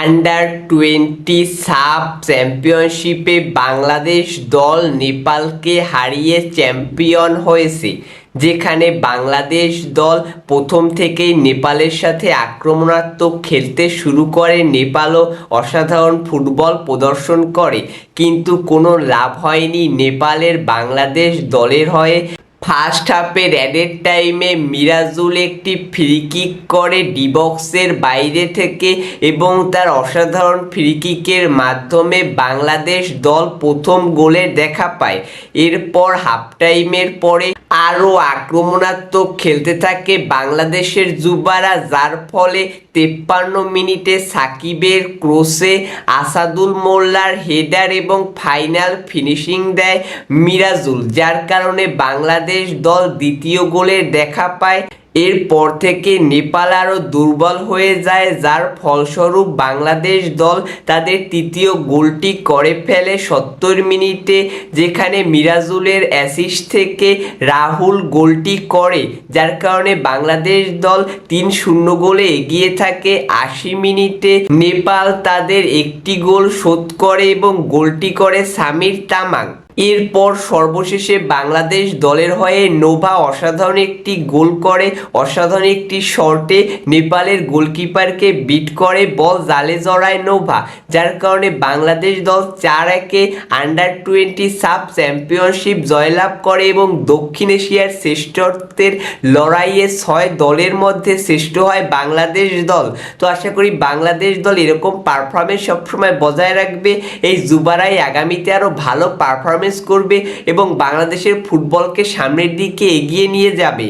Under-20 sub চ্যাম্পিয়নশিপে বাংলাদেশ দল নেপালকে হারিয়ে চ্যাম্পিয়ন হয়েছে, যেখানে বাংলাদেশ দল প্রথম থেকেই নেপালের সাথে আক্রমণাত্মক খেলতে শুরু করে। নেপালও অসাধারণ ফুটবল প্রদর্শন করে, কিন্তু কোনো লাভ হয়নি নেপালের বাংলাদেশ দলের হয়ে। ফার্স্ট হাফের অ্যাডেড টাইমে মিরাজুল একটি ফ্রি কিক করে ডি বক্সের বাইরে থেকে এবং তার অসাধারণ ফ্রি কিকের মাধ্যমে বাংলাদেশ দল প্রথম গোলের দেখা পায়। এরপর হাফ টাইমের পরে আরও আক্রমণাত্মক খেলতে থাকে বাংলাদেশের যুবারা, যার ফলে 53 মিনিটে সাকিবের ক্রসে আসাদুল মোল্লার হেডার এবং ফাইনাল ফিনিশিং দেয় মিরাজুল, যার কারণে বাংলাদেশ দল দ্বিতীয় গোলের দেখা পায়। এরপর থেকে নেপাল আরও দুর্বল হয়ে যায়, যার ফলস্বরূপ বাংলাদেশ দল তাদের তৃতীয় গোলটি করে ফেলে 70 মিনিটে, যেখানে মিরাজুলের অ্যাসিস্ট থেকে রাহুল গোলটি করে, যার কারণে বাংলাদেশ দল 3-0 গোলে এগিয়ে থাকে। 80 মিনিটে নেপাল তাদের একটি গোল শোধ করে এবং গোলটি করে সামির তামাং। এরপর সর্বশেষে বাংলাদেশ দলের হয়ে নোভা অসাধারণ একটি গোল করে, অসাধারণ একটি শটে নেপালের গোলকিপারকে বিট করে বল জালে জড়ায় নোভা, যার কারণে বাংলাদেশ দল 4-1 আন্ডার-20 সাব চ্যাম্পিয়নশিপ জয়লাভ করে এবং দক্ষিণ এশিয়ার শ্রেষ্ঠত্বের লড়াইয়ে 6 দলের মধ্যে শ্রেষ্ঠ হয় বাংলাদেশ দল। তো আশা করি বাংলাদেশ দল এরকম পারফরমেন্স সবসময় বজায় রাখবে। এই যুবারাই আগামীতে আরও ভালো পারফরমেন্স করবে এবং বাংলাদেশের ফুটবলকে সামনের দিকে এগিয়ে নিয়ে যাবে।